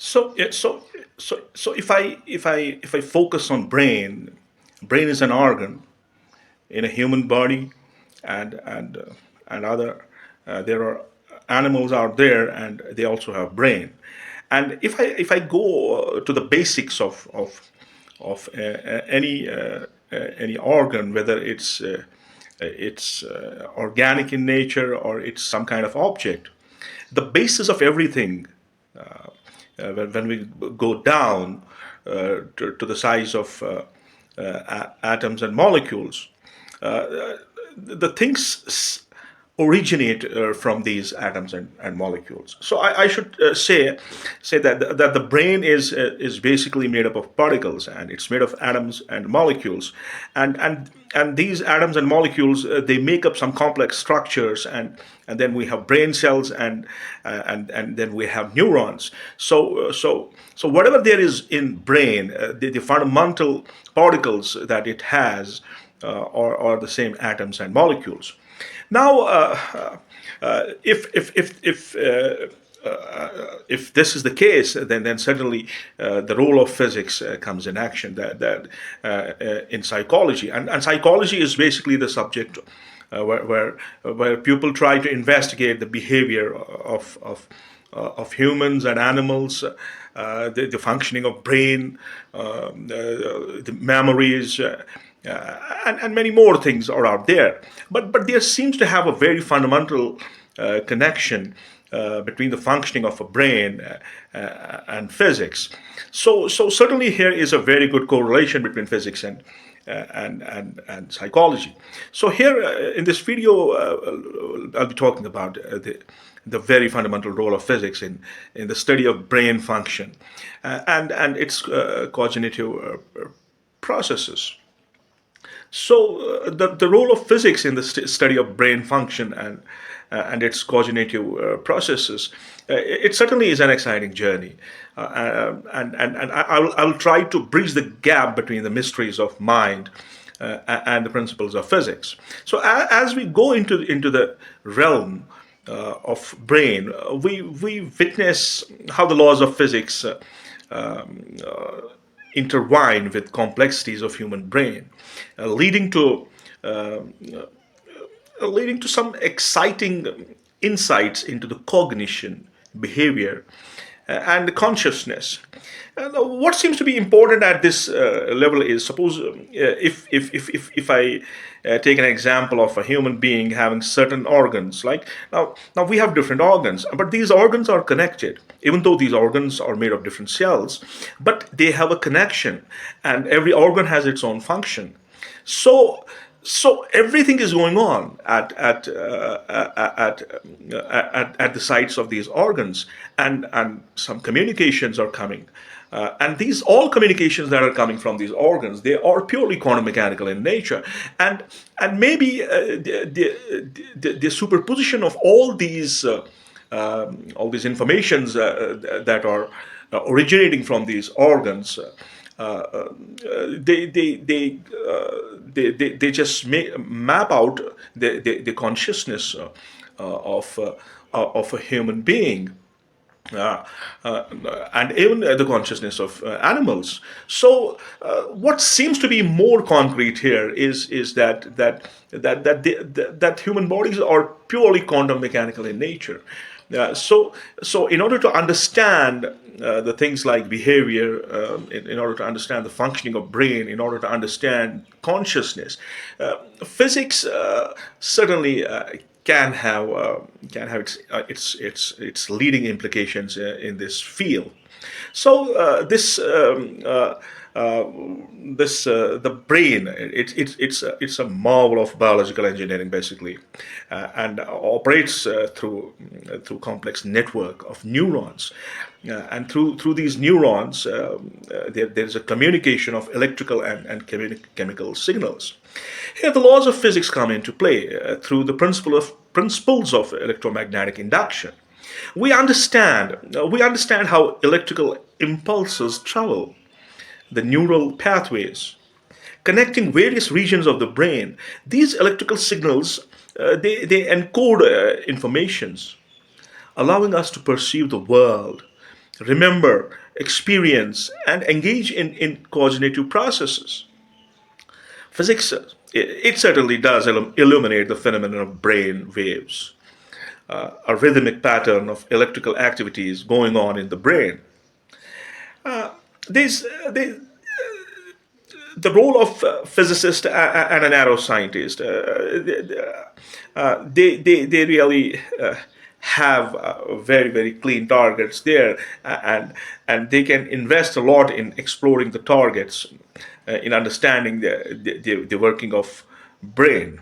So if I focus on brain is an organ in a human body, and other there are animals out there, and they also have brain. And if I go to the basics of any organ, whether it's organic in nature or it's some kind of object, the basis of everything, when we go down to the size of atoms and molecules, the things originate from these atoms and molecules. So I should say that the brain is basically made up of particles, and it's made of atoms and molecules, and these atoms and molecules, they make up some complex structures, and then we have brain cells, and then we have neurons. So whatever there is in brain, the fundamental particles that it has are the same atoms and molecules. Now, if this is the case, then certainly the role of physics comes in action. In psychology, and psychology is basically the subject where people try to investigate the behavior of humans and animals, the functioning of brain, the memories, and many more things are out there. But there seems to have a very fundamental connection between the functioning of a brain and physics. So certainly here is a very good correlation between physics and psychology. So here in this video, I'll be talking about the very fundamental role of physics in the study of brain function and its cognitive processes. So the role of physics in the study of brain function and its cognitive processes, it certainly is an exciting journey, and I will try to bridge the gap between the mysteries of mind and the principles of physics. So as we go into the realm of brain, we witness how the laws of physics intertwine with complexities of human brain, uh, leading to uh, leading to some exciting insights into the cognition, behavior, and consciousness. And what seems to be important at this level is, suppose if I take an example of a human being having certain organs, like now we have different organs, but these organs are connected, even though these organs are made of different cells, but they have a connection, and every organ has its own function. So everything is going on at the sites of these organs, and some communications are coming, and these all communications that are coming from these organs, they are purely quantum mechanical in nature, and maybe the superposition of all these informations that are originating from these organs, they just map out the consciousness of a human being, uh, uh, and even the consciousness of animals. So, what seems to be more concrete here is that human bodies are purely quantum mechanical in nature. So in order to understand the things like behavior, in order to understand the functioning of brain, in order to understand consciousness, physics certainly can have its leading implications in this field. So uh, the brain, it's a marvel of biological engineering, basically, and operates through complex network of neurons, and through these neurons, there's a communication of electrical and chemical signals. Here, the laws of physics come into play through the principles of electromagnetic induction. We understand how electrical impulses travel, the neural pathways connecting various regions of the brain. These electrical signals, they encode informations, allowing us to perceive the world remember, experience, and engage in cognitive processes. Physics, it certainly does illuminate the phenomenon of brain waves, a rhythmic pattern of electrical activities going on in the brain. These, the role of physicist and a neuroscientist, they really have very, very clean targets there, and they can invest a lot in exploring the targets, in understanding the working of brain,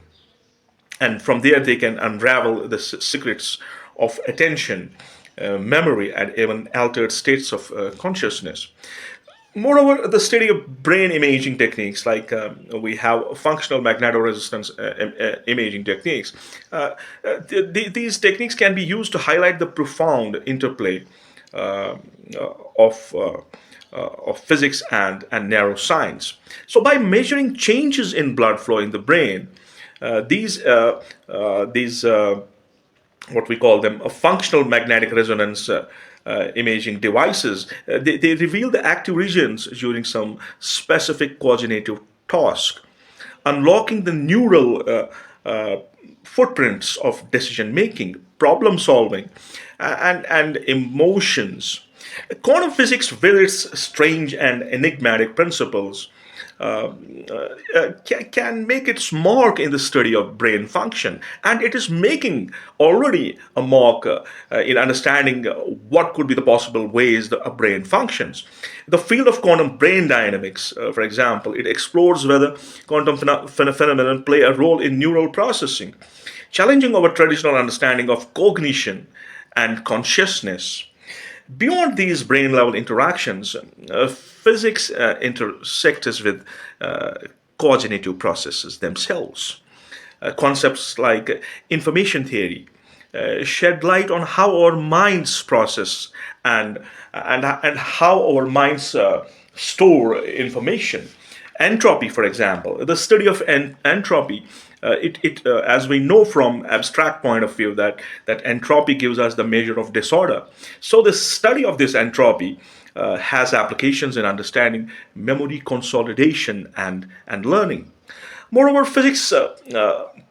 and from there they can unravel the secrets of attention, memory, and even altered states of consciousness. Moreover, the study of brain imaging techniques, like we have functional magnetoresistance imaging techniques, these techniques can be used to highlight the profound interplay uh, of of physics and neuroscience. So, by measuring changes in blood flow in the brain, these what we call them functional magnetic resonance imaging devices, they reveal the active regions during some specific cognitive task, unlocking the neural footprints of decision making, problem solving, and emotions. Quantum physics, with its strange and enigmatic principles, can make its mark in the study of brain function, and it is making already a mark in understanding what could be the possible ways a brain functions. The field of quantum brain dynamics, for example, it explores whether quantum phenomena play a role in neural processing, challenging our traditional understanding of cognition and consciousness. Beyond these brain level interactions, physics intersects with uh, cognitive processes themselves. Concepts like information theory shed light on how our minds process and how our minds store information. Entropy, for example, the study of entropy, as we know from abstract point of view that entropy gives us the measure of disorder. So the study of this entropy has applications in understanding memory consolidation and learning. Moreover, physics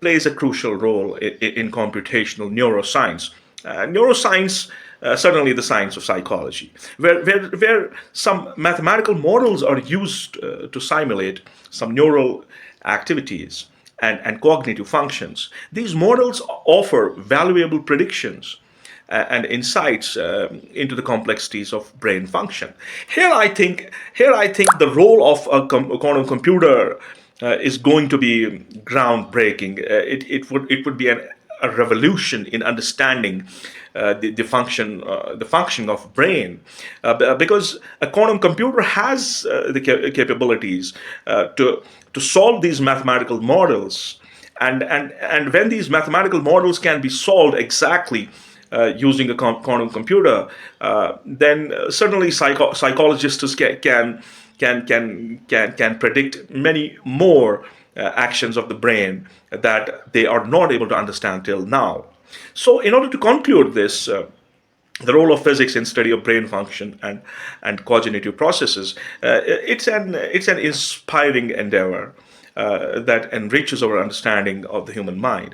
plays a crucial role in computational neuroscience. Neuroscience, certainly the science of psychology, where some mathematical models are used to simulate some neural activities and cognitive functions. These models offer valuable predictions and insights into the complexities of brain function. Here I think the role of a quantum computer is going to be groundbreaking. It would be a revolution in understanding the function of brain, because a quantum computer has the capabilities to solve these mathematical models, and when these mathematical models can be solved exactly using a quantum computer, then certainly psychologists can predict many more actions of the brain that they are not able to understand till now. So, in order to conclude this, the role of physics in study of brain function and cognitive processes, it's an inspiring endeavor that enriches our understanding of the human mind.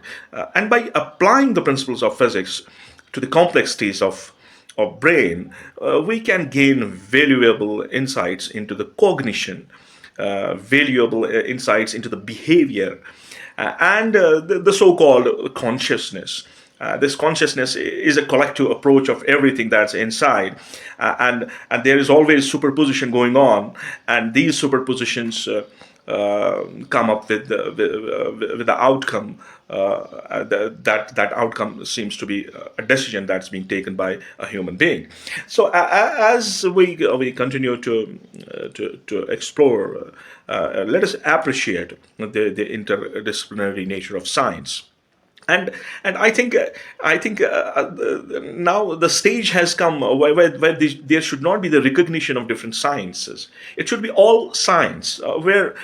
And by applying the principles of physics to the complexities of brain, we can gain valuable insights into the cognition, valuable insights into the behavior, and the so-called consciousness. This consciousness is a collective approach of everything that's inside, and there is always superposition going on, and these superpositions come up with the outcome. That outcome seems to be a decision that's being taken by a human being. So as we continue to explore, let us appreciate the interdisciplinary nature of science. And I think now the stage has come where there should not be the recognition of different sciences. It should be all science, where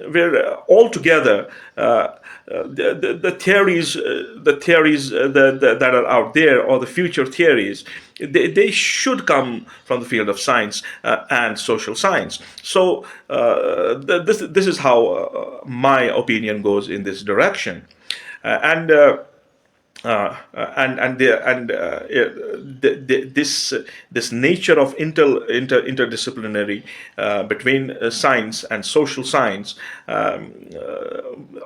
where altogether the theories that are out there, or the future theories, they should come from the field of science and social science. So this is how my opinion goes in this direction. And this this nature of interdisciplinary between science and social science,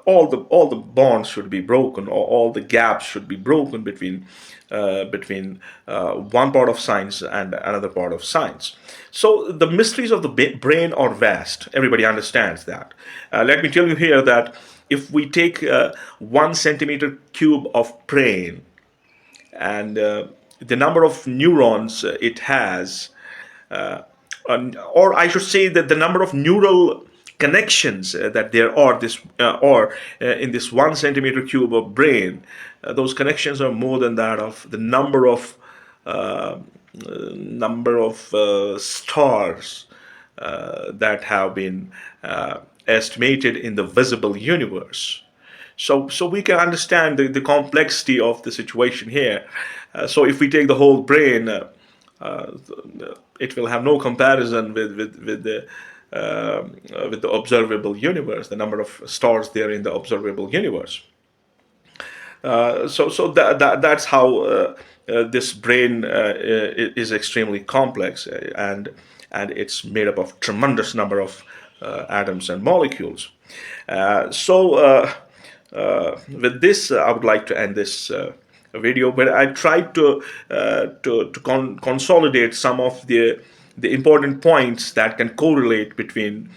all the bonds should be broken, or all the gaps should be broken between one part of science and another part of science. So the mysteries of the brain are vast. Everybody understands that. Let me tell you here that if we take 1 centimeter cube of brain, and the number of neurons it has, or I should say that the number of neural connections that there are this or in this 1 centimeter cube of brain, those connections are more than that of the number of stars that have been estimated in the visible universe. So we can understand the complexity of the situation here. So if we take the whole brain, it will have no comparison with the observable universe, the number of stars there in the observable universe. That's how this brain is extremely complex, and it's made up of tremendous number of atoms and molecules. With this, I would like to end this video, where I tried to consolidate some of the important points that can correlate between